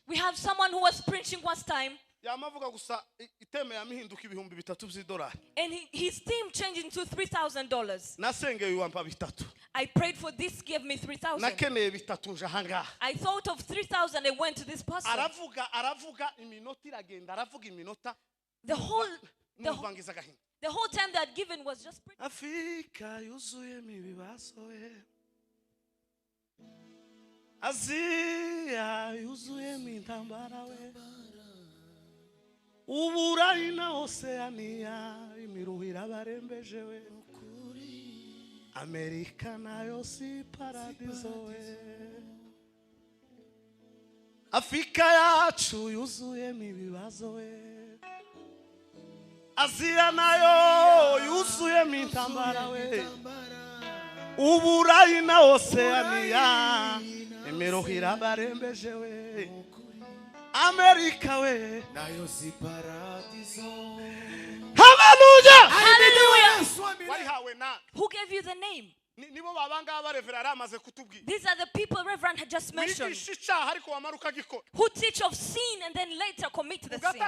We have someone who was preaching one time. And his theme changed into $3,000. I prayed for this, gave me 3,000. I thought of 3,000 and went to this person. The whole time they had given was just preaching. Aziya yuzuyemo intambara we uburayi na Oceania imiruhira barembeje we Amerika nayo si paradiso we Afrika yacu yuzuyemo ibibazo we Aziya nayo yuzuyemo intambara we uburayi na Oceania imiruhira barembeje we Amerika we nayo si paradiso. Hallelujah. Hallelujah. Who gave you the name? These are the people Reverend had just mentioned, who teach of sin and then later commit the sin.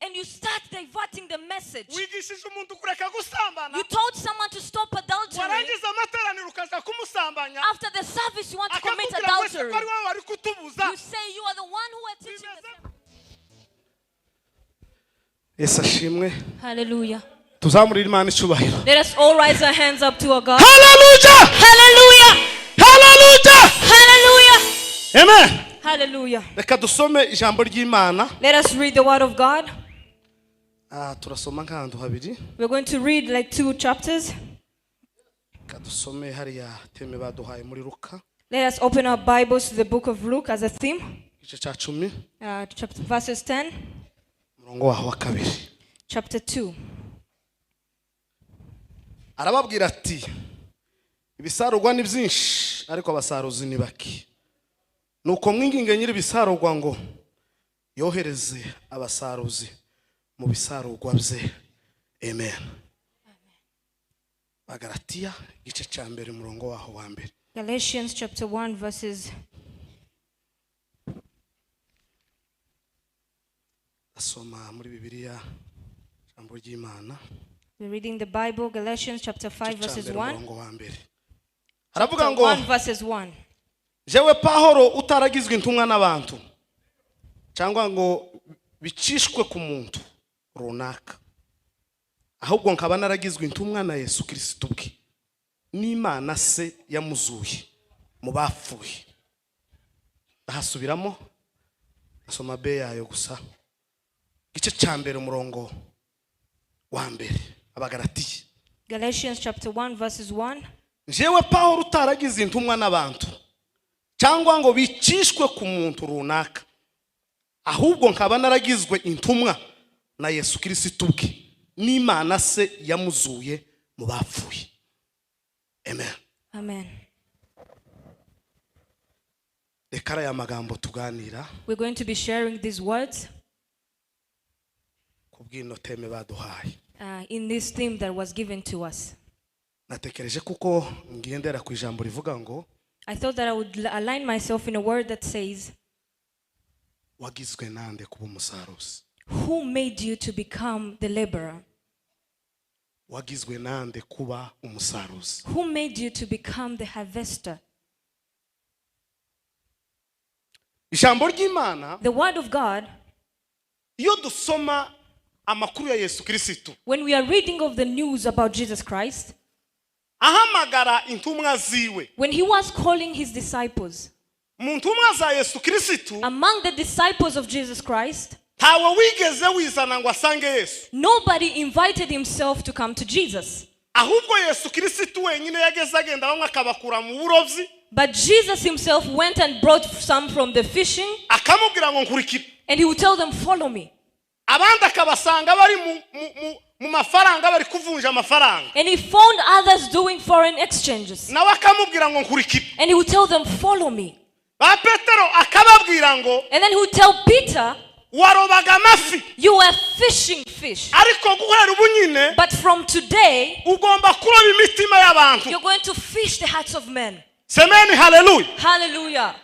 And you start diverting the message. You told someone to stop adultery. After the service you want to commit adultery. You say you are the one who are teaching the same. Hallelujah. Let us all raise our hands up to our God. Hallelujah! Hallelujah! Hallelujah! Hallelujah! Amen. Hallelujah. Let us read the word of God. We're going to read like 2 chapters. Let us open our Bibles to the book of Luke as a theme. Verses 10. Chapter 2. Arababwira ati ibisarurwa ni byinshi ariko abasaruzi ni bake nuko mwinginge nyiri bisarurwa ngo yohereze abasaruzi mu bisarurwa bye. Amen. Bagalatiya igice cya mbere murongo waho wa mbere. Galatians chapter 1 verses. Asoma muri Bibiliya jambo ry'Imana. We're reading the Bible, Galatians chapter 5 verses 1. Haravuga ngo 1 verses 1. Jewe Pawulo utaragizwe intumwa n'abantu cyangwa ngo bicishwe ku muntu runaka, ahubwo nkaba naragizwe intumwa na Yesu Kristo bwe n'Imana se yamuzuye mu bapfuye. Ahasubiramo asoma be yayo gusa igice cya mbere umurongo wa mbere. Abagalatiya Galatians chapter 1 verses 1. Jewe Pawulo utaragize intumwa n'abantu cyangwa ngo bicishwe ku muntu runaka, ahubwo nkaba naragizwe intumwa na Yesu Kristo bwe n'Imana se yamuzuye mu bapfuye. Amen. Amen. Rekara ya magambo tuganira. We're going to be sharing these words kubwino teme baduhaye. In this theme that was given to us. Natekereje kuko ngiendera ku ijambo rivuga ngo I thought that I would align myself in a word that says, wagizwe nande kuba umusaruzi? Who made you to become the laborer? Wagizwe nande kuba umusaruzi? Who made you to become the harvester? Ijambo ry'Imana, the word of God, iyo dusoma amakuru ya Yesu Kristo, when we are reading of the news about Jesus Christ, ahamagara intumwa ziwe, when he was calling his disciples, mu ntumwa za Yesu Kristo, among the disciples of Jesus Christ, ntawe wigeze wizana ngo asange Yesu. Nobody invited himself to come to Jesus. Ahubwo Yesu Kristo wenyine yageze agenda bamwe akabakura mu burovyi. But Jesus himself went and brought some from the fishing, akamubwira ngo nkurikira, and he would tell them, follow me. Abandi akabasanga bari mu mafaranga bari kuvunja amafaranga. And he found others doing foreign exchanges. Nawe akamubwira ngo nkurikira. And he would tell them, follow me. Ba Petero akababwira ngo, and then he would tell Peter, warobaga amafi, you were fishing fish, ariko guhera ubu nyine, but from today ugomba kuroba imitima y'abantu. You're going to fish the hearts of men. Semeni hallelujah. Hallelujah.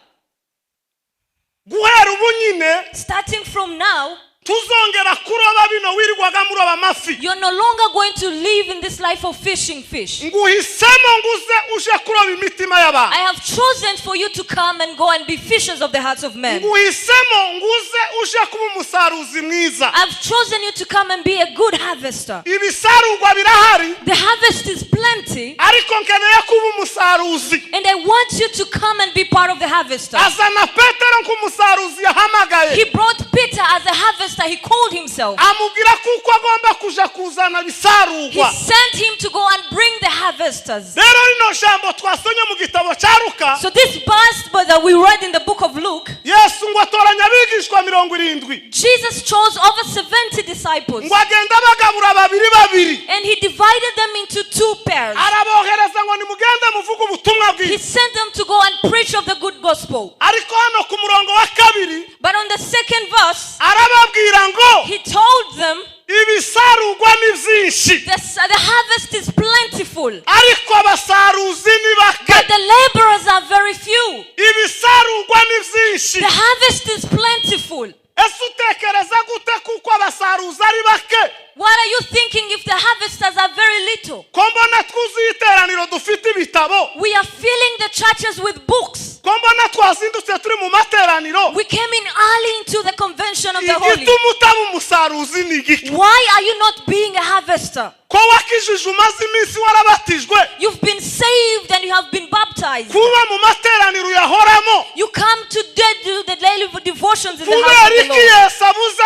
Guhera ubu nyine, starting from now, tuzongera kuroba bino wirirwaga muroba amafi. You're no longer going to live in this life of fishing fish. Nguhisemo nguze uje kuroba imitima y'abantu. I have chosen for you to come and go and be fishers of the hearts of men. Nguhisemo nguze uje kuba umusaruzi mwiza. I've chosen you to come and be a good harvester. Ibisarurwa birahari. The harvest is plenty. Ariko nkeneye kuba umusaruzi. And I want you to come and be part of the harvester. Azana Petero nk'umusaruzi yahamagaye. He brought Peter as a harvester. He called himself. Amubwira kuko agomba kuja kuzana bisarurwa. He sent him to go and bring the harvesters. Rero rino jambo twasonye mu gitabo cya Luka. So this verse that we read in the book of Luke, Yesu ngo atoranya abigishwa 70. Jesus chose over 70 disciples. Ngo agenda bagabura babiri babiri. And he divided them into 2 pairs. Arabohereza ngo nimugende muvuge ubutumwa bwiza. He sent them to go and preach of the good gospel. Ariko hano ku murongo wa kabiri, but on the second verse, arababwira ngo he told them, ibisarurwa ni byinshi. The harvest is plentiful. Ariko abasaruzi ni bake. But the laborers are very few. Ibisarurwa ni byinshi. The harvest is plentiful. Ese utekereza gute kuko abasaruzi ari bake? What are you thinking if the harvesters are very little? Kombona twuzuye iteraniro dufite ibitabo. We are filling the churches with books. Kombona twazindutse turi mu materaniro. We came in early into the convention of the holy. Igituma utaba umusaruzi ni giki? Why are you not being a harvester? Ko wakijije umaze iminsi warabatijwe. You've been saved and you have been baptized. Kuba mu materaniro yahoramo. You come to do the daily devotions in the house Kubera of the iki Lord. Yesu abuza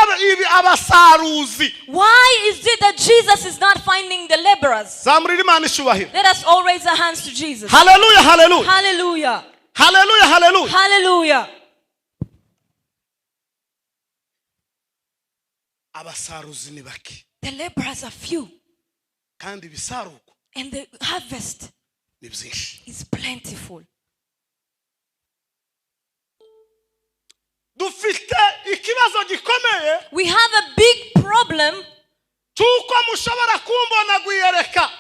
abasaruzi? Why is it that Jesus is not finding the laborers? Zamurira Imana ishubahiro. Let us all raise our hands to Jesus. Hallelujah, hallelujah. Hallelujah. Hallelujah, hallelujah. Hallelujah. Abasaruzi ni bake. The laborers are few. Kandi ibisarurwa And the harvest ni byinshi. is plentiful. Dufite ikibazo gikomeye. We have a big problem. Tuko mushobora kumbona gwiyereka.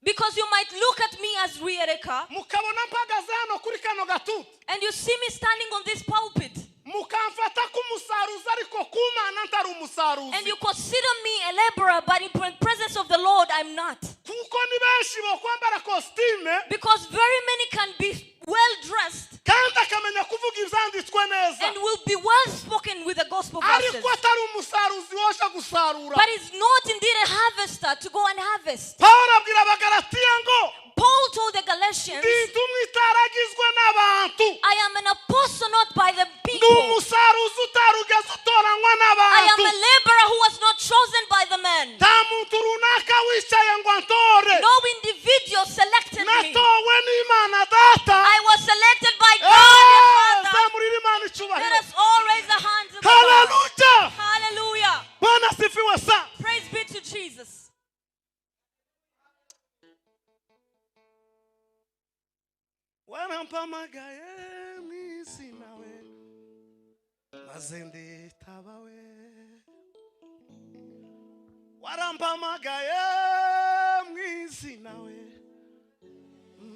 Because you might look at me as Riyereka. Mukabona mpagaze hano kuri kano gatutu. And you see me standing on this pulpit. Mukamfata kumusaruzi ariko kumana ntari umusaruzi. And you consider me a laborer, but in presence of the Lord I'm not. Kuko ni benshi bo kwambara costume. Because very many can be well dressed. Kandi akamenya kuvuga ivyanditswe neza. And will be well spoken with the gospel verses. Ariko atari umusaruzi wosha gusarura. But is not indeed a harvester to go and harvest. Paulo abwira abagalatiya ngo Paul told the Galatians, nditumwe itaragizwe n'abantu. I am an apostle not by the people. Ndumusaruzi utarugeze utoranywa I am n'abantu. a laborer who was not chosen by the men. Nta muntu runaka wicaye ngo antore. No individual selected me. Natowe n'Imana Data. I was selected by God the Father. Zamurira Imana icyubahiro. Let us all raise our hands to the Lord. Hallelujah. Hallelujah. Bwana sifiwe sana. Praise be to Jesus. Warampamagaye mwisi nawe maze nditaba we. Warampamagaye mwisi nawe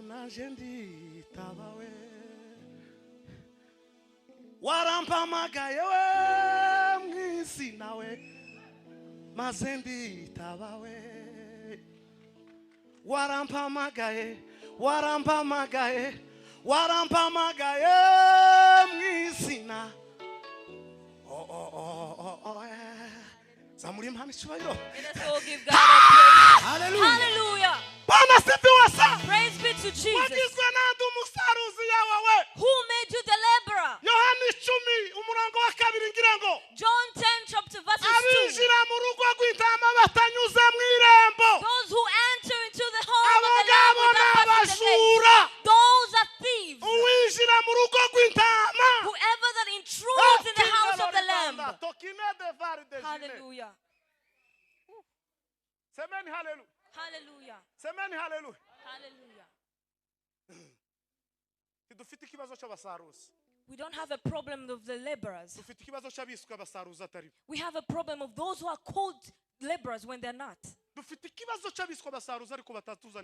naje nditaba we. Warampamagaye we mwisi nawe maze nditaba we. Warampamagaye mwisina. Zamuri Imana icyubahiro. Let us all give God a praise. Hallelujah. Hallelujah. Bwana sifiwe sana. Praise be to Jesus. Wagizwe nande umusaruzi yawe. Who made you the laborer? Yohana 10 umurongo wa 2 ngira ngo John 10 chapter verses 2. abinjira mu rugo rw'intama batanyuze mu irembo. Those who enter into the home of the Lamb Abagabo without passing the n'abajura. gate. Those are thieves. Uwinjira mu rugo rw'intama. Whoever that intrudes in the house of the Lamb. Hallelujah. Semeni hallelujah. Hallelujah. Semeni hallelujah. Hallelujah. Dufite ikibazo cy'abasaruzi. We don't have a problem of the laborers. Dufite ikibazo cy'abiswe abasaruzi atari. We have a problem of those who are called laborers when they're not.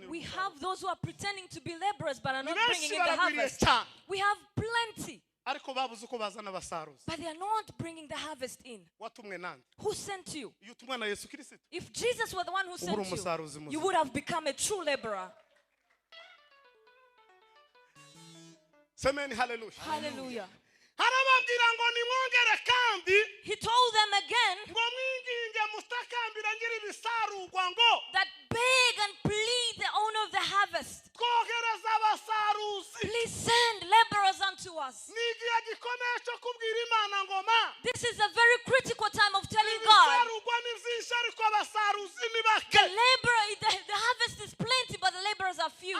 We have those who are pretending to be laborers but are not bringing in the harvest. We have plenty. But they are not bringing the harvest in. Who sent you? If Jesus were the one who sent you, you would have become a true laborer. Hallelujah. Hallelujah. He told them again that beg and plead the owner of the harvest. Please send laborers unto us. This is a very critical time of telling God the harvest is plenty, but the laborers are few.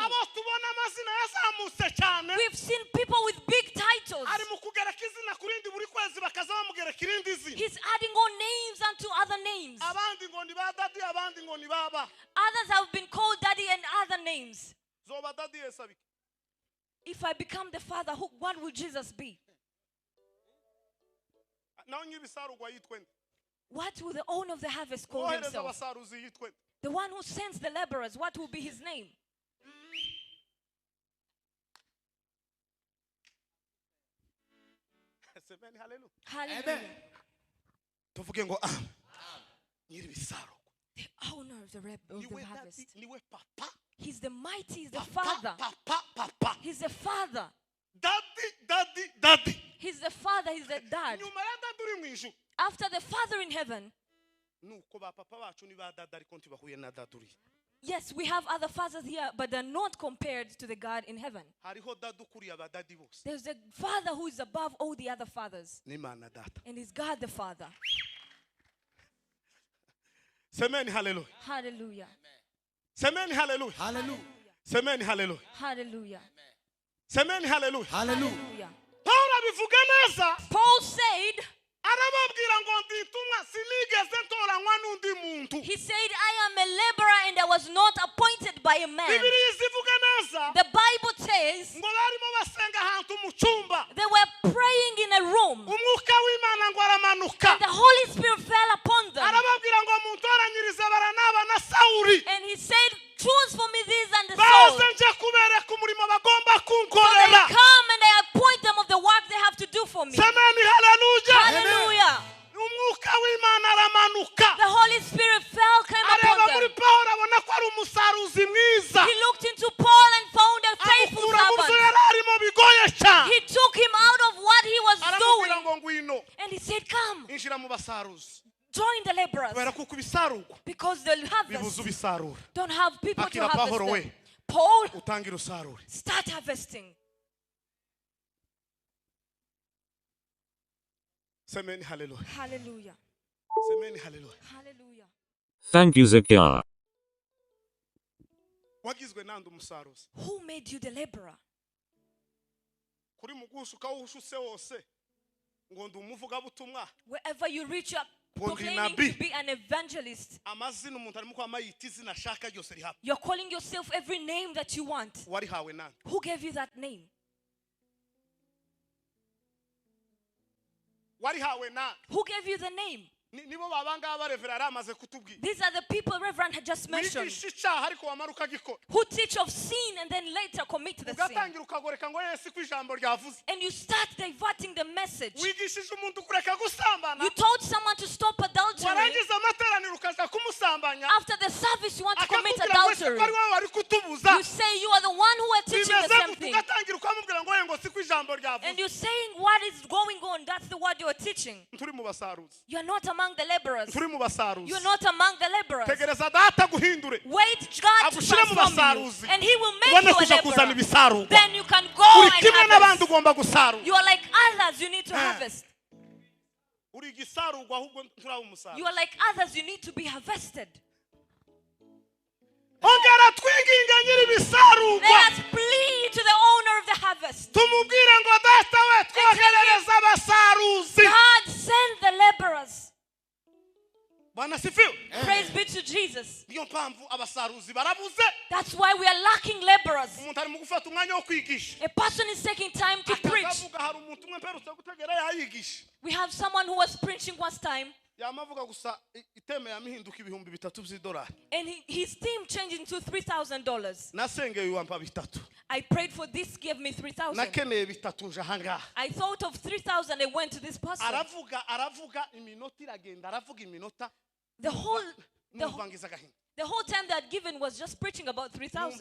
We've seen people with big titles. He's adding on names unto other names. Others have been called daddy and other names. If I become the father, what will Jesus be? What will the owner of the harvest call himself? The one who sends the laborers, what will be his name? Hallelujah. The owner of the harvest. He's the mighty, he's the father. He's the father. Daddy. He's the father, he's the dad. After the father in heaven, yes, we have other fathers here, but they're not compared to the God in heaven. There's a father who is above all the other fathers. And he's God the Father. Amen. Hallelujah. Hallelujah. Amen. Hallelujah. Hallelujah. Amen. Hallelujah. Hallelujah. Amen. Hallelujah. Hallelujah. Paul said, he said, I am a laborer and I was not appointed by a man. The Bible says they were praying in a room and the Holy Spirit fell upon them. And he said, choose for me these and the Saul. So they come and I appoint them of the work they have to do for me. Hallelujah. The Holy Spirit came upon them. He looked into Paul and found a faithful servant. He took him out of what he was doing. And he said, come, join the laborers. Because the harvest don't have people to harvest them. Paul, start harvesting. Amen. Hallelujah. Hallelujah. Amen. Hallelujah. Hallelujah. Thank you, Zakia. Who made you the laborer? Wherever you reach, you are proclaiming to be an evangelist. You're calling yourself every name that you want. Who gave you that name? Who gave you the name? These are the people Reverend had just mentioned who teach of sin and then later commit the sin. And you start diverting the message. You told someone to stop adultery. After the service you want to commit adultery. You say you are the one who are teaching the same thing. And you're saying what is going on, that's the word you are teaching. You are not among the laborers. You're not among the laborers. Wait, God to transform you, and He will make you a laborer. Then you can go and harvest. You are like others, you need to harvest. You are like others, you need to be harvested. Let us plead to the owner of the harvest. God, send the laborers. Praise be to Jesus. That's why we are lacking laborers. A person is taking time to preach. We have someone who was preaching one time, yamavuga gusa iteme yamihinduka ibihumbi 3 by'idolari. And his team changed into $3,000. Nasengeye wampa 3. I prayed for this, gave me 3,000. Nakeneye 3 nje hanga. I thought of 3,000 and went to this person. Aravuga iminota iragenda aravuga iminota. The whole time they had given was just preaching about 3,000.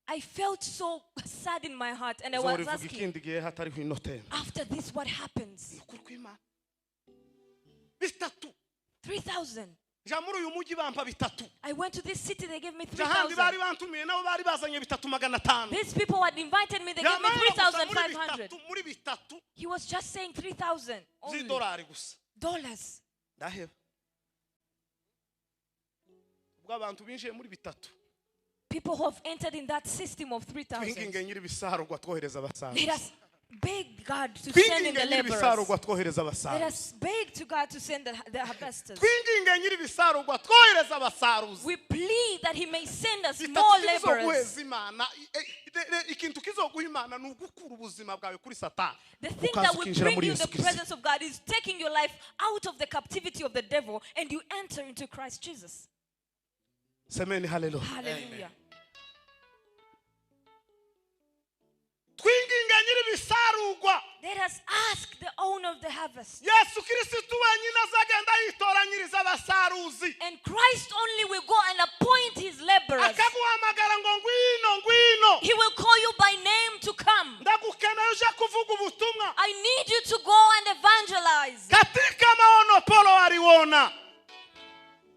I felt so sad in my heart and I was asking, after this what happens? 3,000. I went to this city, they gave me 3,000. These people had invited me, they gave me 3,500. He was just saying 3,000 only. Dollars. People who have entered in that system of 3,000. Let us beg God to send in the laborers. Let us beg to God to send the harvesters. We plead that He may send us more laborers. The thing that will bring you the presence of God is taking your life out of the captivity of the devil and you enter into Christ Jesus. Hallelujah. Hallelujah. Let us ask the owner of the harvest. And Christ only will go and appoint His laborers. He will call you by name to come. I need you to go and evangelize.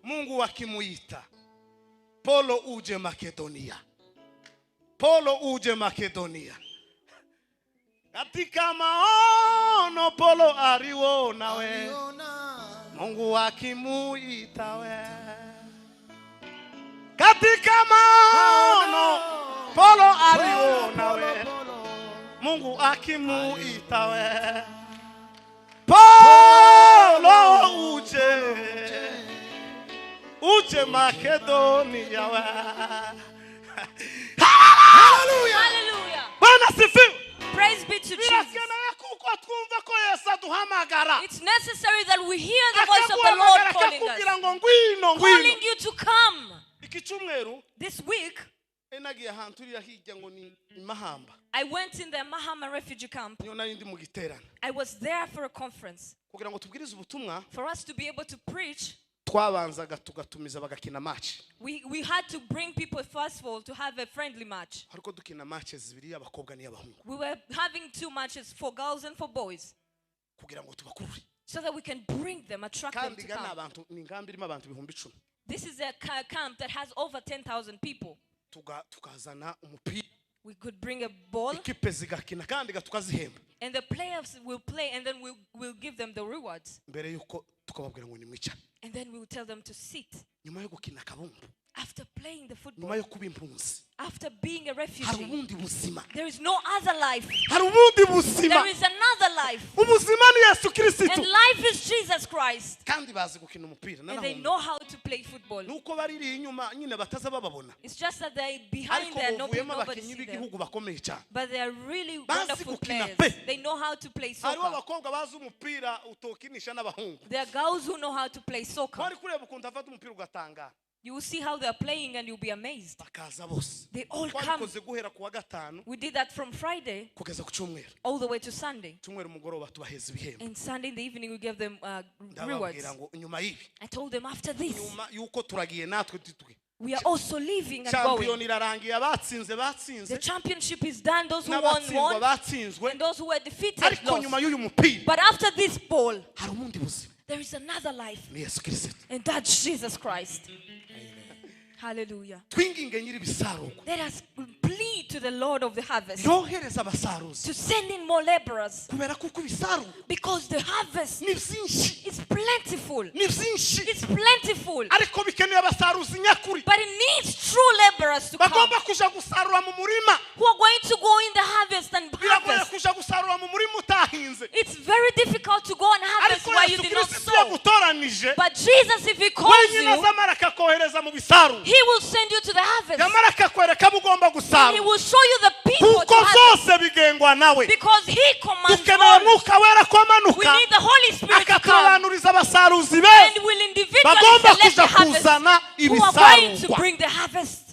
Mungu akimuita Polo uje Makedonia. Polo uje Makedonia. Katika maono Polo aliona we. Mungu akimuita we. Katika maono Polo aliona we. Mungu akimuita we. Polo uje Makedonia we. Hallelujah. Hallelujah. Praise be to Jesus. It's necessary that we hear the voice of the Lord calling you to come. This week, I went in the Mahama refugee camp. I was there for a conference. For us to be able to preach, we had to bring people first of all to have a friendly match. We were having 2 matches for girls and for boys, so that we can bring them, attract them to come. This is a camp that has over 10,000 people. We could bring a ball, and the players will play, and then we'll give them the rewards. And then we will tell them to sit. After playing the football, after being a refugee, there is no other life. There is another life. And life is Jesus Christ. And they know how to play football. It's just that they're behind there, nobody sees them. But they are really wonderful players. They know how to play soccer. There are girls who know how to play soccer. You will see how they are playing and you'll be amazed. They all come. We did that from Friday all the way to Sunday. And Sunday in the evening we gave them rewards. I told them after this, we are also leaving and going. The championship is done. Those who won, and those who were defeated, lost. But after this ball, there is another life. And that's Jesus Christ. Hallelujah. Let us plead to the Lord of the harvest to send in more laborers, because the harvest is plentiful. It's plentiful. But it needs true laborers to come, who are going to go in the harvest and harvest. It's very difficult to go and harvest while you did not sow. But Jesus, if He calls you, He will send you to the harvest. And He will show you the people to harvest. tugengwa nawe Because he commands dukeneye all. mwuka wera ko We amanuka need the Holy Spirit to come. akaturobanuriza abasaruzi be And will individually bagomba select the kuza harvest kuzana who are going to ibisarurwa bring the harvest.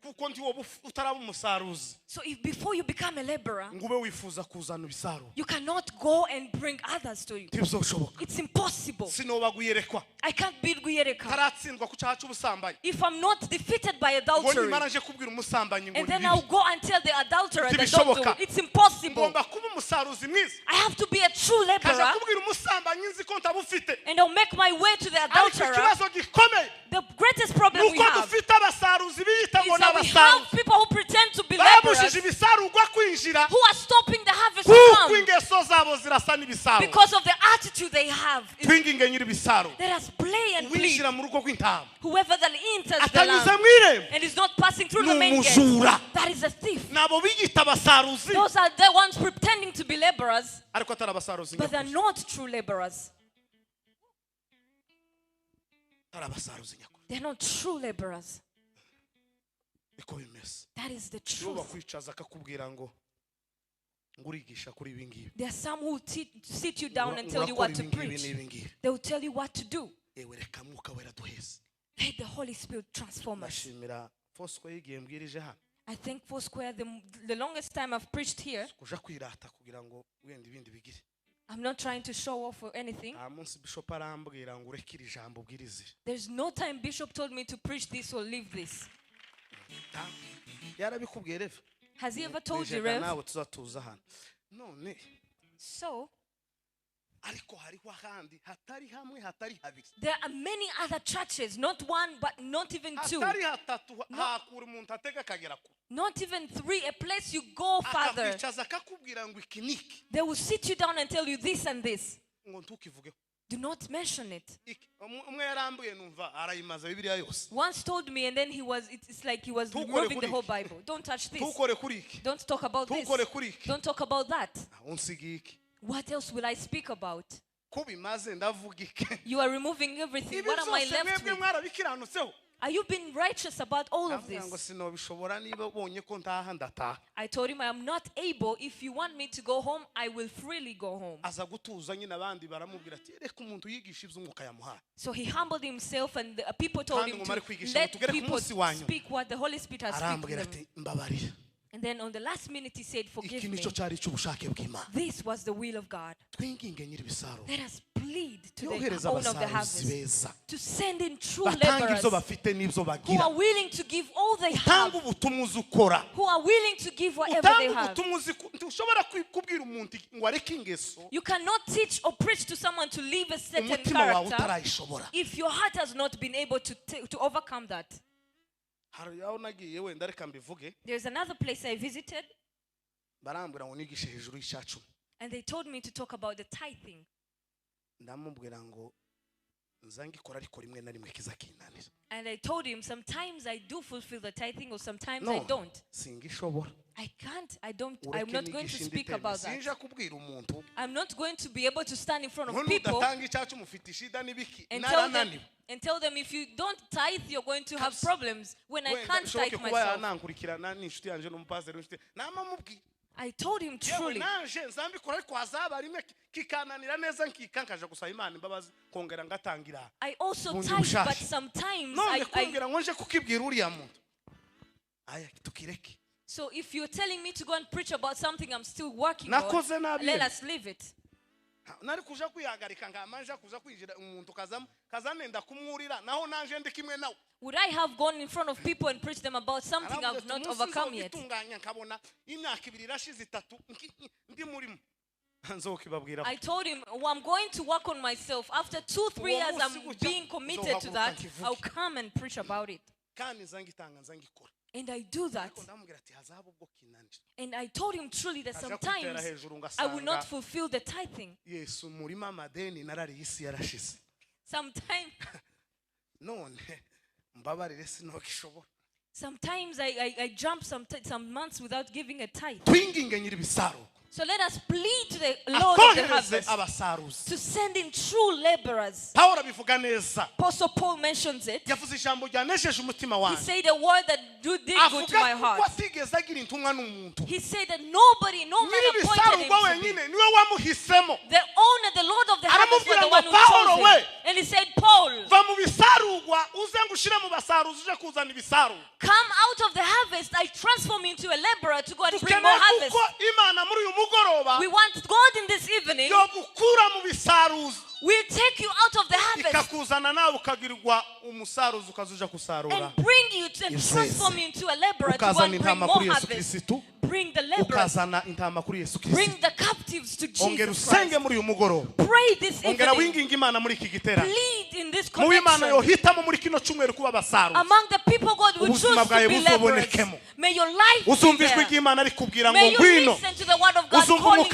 kuko ndi wowe utaraba umusaruzi So if before you become a laborer, ngube wifuza kuzana ibisarurwa you cannot go and bring others to you. ntibizoshoboka It's impossible. sinoba guyerekwa I can't be Guyereka. taratsindwa ku cyaha cy'ubusambanyi If I'm not defeated by ngo adultery, nimara nje kubwira umusambanyi ngo and then ni I'll bibi go and tell the adulterer that don't do Ntibishoboka. it. It's impossible. ngomba kuba umusaruzi mwiza I have to be a true kaja laborer, kubwira umusambanyi nzi ko ntabufite and I'll make my way to the ariko adulterer. ikibazo gikomeye The greatest problem we nuko have dufite abasaruzi biyita ngo is ni that we have abasaruzi people who pretend to be babujije laborers ibisarurwa kwinjira who are stopping the harvest to kuko come ingeso zabo zirasa n'ibisarurwa because of the attitude they have. twinginge nyiri ibisarurwa Let us play and plead. uwinjira mu rugo rw'intama Whoever that enters the atanyuze land mu irembo and is not passing through the ni main gate, umujura that is a thief. nabo biyita abasaruzi Those are the ones pretending to be laborers, ariko atari abasaruzi but they're nyakuri not true laborers. atari abasaruzi nyakuri They're not true laborers. niko bimeze That is the iyo truth. bakwicaza akakubwira ngo urigisha kuri ibi ngibi There are some who sit you down and tell you urakora what to ibi ngibi preach. n'ibi ngibi They will tell you what to do. ewe reka mwuka wera duheze Let the Holy Spirit transform us. ndashimira fosco y'igihe mbwirije hano I think Foursquare, the longest time I've preached here, kuja kwirata kugira ngo wenda ibindi bigire I'm not trying to show off or anything. nta munsi bishop arambwira ngo ureke iri jambo ubwirize There's no time Bishop told me to preach this or leave this. yarabikubwiye reve Has he ever told you, Nijega Rev? nawe tuzatuza hano none So, ariko hariho ahandi hatari hamwe hatari habiri there are many other churches, not one, but not even two, hatari hatatu hakura umuntu atega akagera ku not even three, a place you go farther. akakwicaza akakubwira ngo iki niki They will sit you down and tell you this and this. ngo ntukivugeho Do not mention it. umwe yarambuye numva arayimaza bibiliya yose Once told me, and then it's like he was Tukore removing the kuri whole iki. Bible. Don't touch this. ntukore kuri iki Don't talk about this. ntukore kuri iki Don't talk about that. unsigiye iki What else will I speak about? ko bimaze ndavuga iki You are removing everything. ibi What am I byose left mwebwe with? mwarabikiranutseho Are you being righteous about all of ndavuga ngo this? sinobishobora niba ubonye ko ntaha ndataha I told him I am not able. If you want me to go home, I will freely go home. aza gutuza nyine abandi baramubwira ati reka umuntu yigisha iby'umwuka yamuhaye So he humbled himself, and the people told Kandi him ngo to mare kwigisha let ngo tugere ku people munsi wa nyuma. speak what the Holy Spirit has spoken to arambwira them. ati mbabarira And then on the last minute, he said, Forgive iki me. nicyo cyari cy'ubushake bw'imana This was the will of God. twinginge nyiri ibisaro Let us plead to the yohereza owner of the abasaruzi harvest beza to send in true batanga laborers ibyo bafite n'ibyo who bagira are willing to give all they utanga have, ubutumwa uzi ukora who are willing to give whatever they utanga have. ubutumwa uzi ntushobora kubwira umuntu ngo areke ingeso You cannot teach or preach to someone to leave a certain umutima wawe character utarayishobora if your heart has not been able to overcome that. hari aho nagiye wenda reka mbivuge There's another place I visited, barambwira ngo nigishe hejuru y'icyacu and they told me to talk about the tithing. ndamubwira ngo nzangikora ariko rimwe na rimwe kiza kinanira And I told him, sometimes I do fulfill the tithing, or sometimes I don't. singishobora I can't, I'm ureke not going to nigisha indi speak teme about that. sinja kubwira umuntu I'm not going to be able to stand in front of none people udatanga icyacu mufite ishida n'ibiki and tell them if you don't tithe, you're going to have problems when I can't bishoboke tithe kuba myself. yanankurikirana n'inshuti yanjye n'umupasiteri w'inshuti nama mubwira I told him yewe truly. nanje nzambikora ariko hazaba rimwe kikananira neza nkika nkaja gusaba imana imbabazi kongera ngatangira I also Bundi tithe, bushake. but sometimes none kumbwira ngo nje kukibwira uriya muntu aya tukireke so if you're telling me to go and preach about something I'm still working nakoze on, nabi let us leave it. nari kuja kwihagarika ngamanje kuza kwinjira umuntu kazanenda kumwurira naho nanje ndi kimwe nawe. Would I have gone in front of people and preached them about something I've not overcome yet? I told him, well, I'm going to work on myself. After 2-3 years, I'm being committed to that. I'll come and preach about it. And I do that. And I told him truly that sometimes I will not fulfill the tithing. Sometimes sometimes I jump some months without giving a tithe. So let us plead to the Lord of the harvest to send in true laborers. Apostle Paul mentions it. He said a word that did good to my heart. He said that no man appointed him to be. The owner, the Lord of the harvest, was the one who chose him. And he said, Paul, come out of the harvest. I transform you into a laborer to go and bring more harvest. We want God in this evening will take you out of the harvest and bring you and transform you into a laborer to go and bring more harvest. Bring the laborers. Bring the captives to Jesus Christ. Pray this evening. Plead in this connection. Among the people God will choose to be laborers. May your life be there. May you listen to the word of God calling you.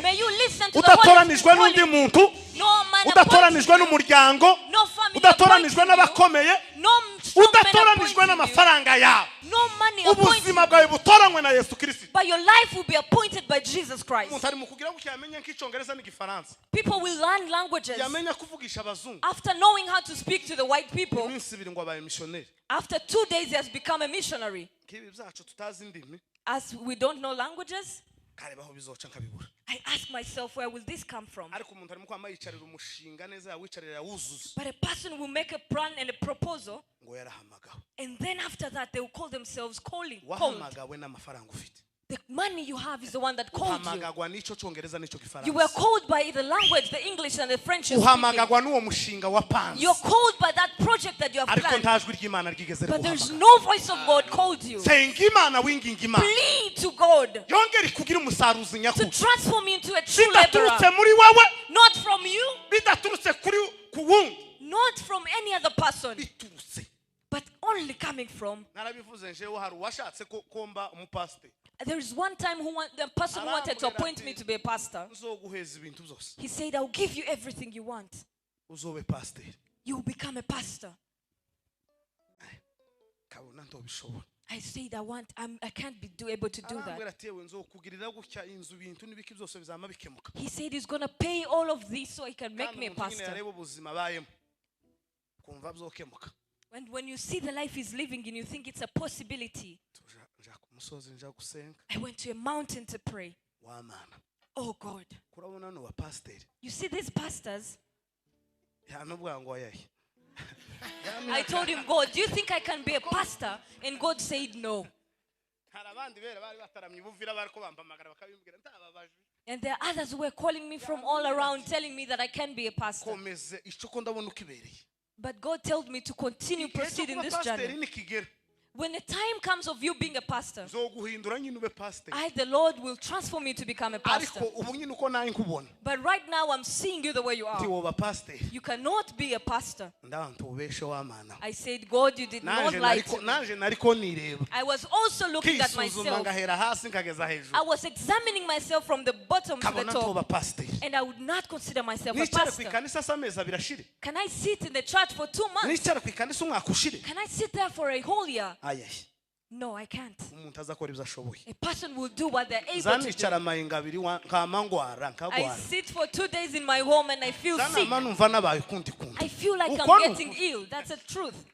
May you listen to the word of God calling you. No man appointed you. No family appointed you. No no money appointed, but your life will be appointed by Jesus Christ. People will learn languages after knowing how to speak to the white people. After 2 days he has become a missionary. As we don't know languages, I ask myself, where will this come from? But a person will make a plan and a proposal, and then after that they will call themselves called. The money you have is the one that called you. You were called by the language, the English and the French you're speaking. You're called by that project that you have planned. But there's no voice of God called you. Plead to God to transform you into a true laborer. Not from you, not from any other person, but only coming from. There is one time the person who wanted to appoint me to be a pastor. He said, I'll give you everything you want. You will become a pastor. I said, I can't be able to do that. He said he's going to pay all of this so he can make me a pastor. When you see the life he's living and you think it's a possibility. I went to a mountain to pray. Oh God. You see these pastors? I told him, God, do you think I can be a pastor? And God said no. And there are others who were calling me from all around, telling me that I can be a pastor. But God told me to continue proceeding this journey. When the time comes of you being a pastor, the Lord will transform you to become a pastor. But right now I'm seeing you the way you are. You cannot be a pastor. I said, God, you did not lie to me. I was also looking at myself. I was examining myself from the bottom to the top. And I would not consider myself a pastor. Can I sit in the church for 2 months? Can I sit there for a whole year? No, I can't. A person will do what they're able to do. I sit for 2 days in my home and I feel sick. I feel like I'm getting ill. That's the truth.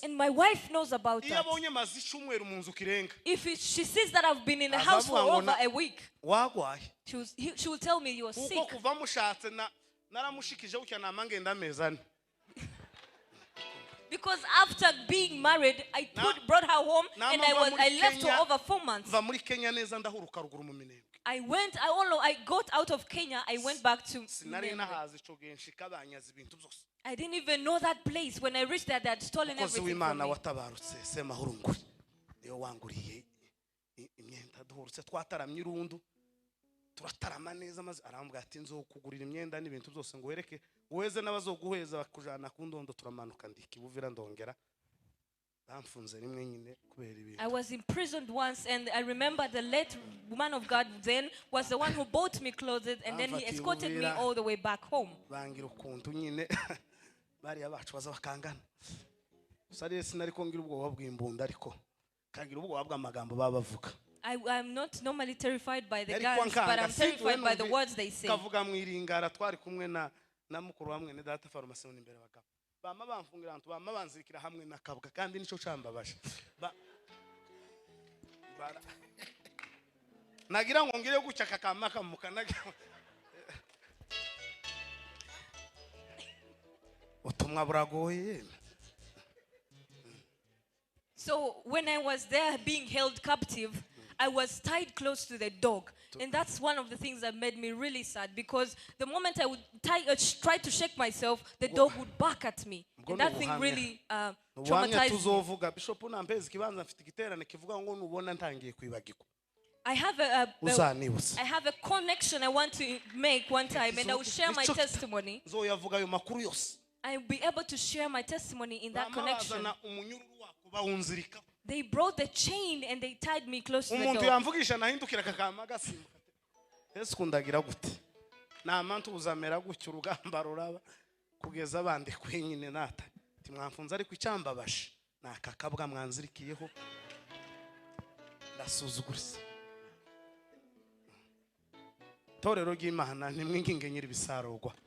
And my wife knows about that. If she sees that I've been in the house for over a week, she will tell me you are sick. Because after being married, I brought her home and I left for over 4 months. I got out of Kenya, I went back to I didn't even know that place. When I reached there, they had stolen everything from me. Turatarama neza maze arambwira ati nzokugurira imyenda n'ibintu byose ngo wereke uweze nabazoguheza bakujana ku ndondo turamanuka ndikibuvira ndongera bamfunze rimwe nyine kubera ibintu. I was imprisoned once and I remember the late woman of God then was the one who bought me clothes and then he escorted me all the way back home. Bangira ukuntu nyine bari abacu baza bakangana. Sari sinari kongira ubwoba bw'imbunda ariko kagira ubwoba bw'amagambo babavuga. I'm not normally terrified by the guns, but I'm terrified by the words they say. kavuga mwiringara twari kumwe na mukuru hamwe ne data farumasi n'imbere bagabo bama bamfungira abantu bama banzirikira hamwe nakabwa kandi nico cambabasha nagira ngo ngire gucya kakamaka mukanaga utumwa buragoye. So when I was there being held captive, I was tied close to the dog. And that's one of the things that made me really sad, because the moment I would try to shake myself, the dog would bark at me. And that thing really traumatized me. I have a connection I want to make one time, and I will share my testimony. I will be able to share my testimony in that connection. They brought the chain and they tied me close to the door.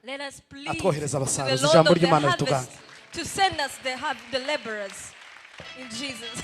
Let us please to the Lord of the harvest to send us the laborers in Jesus.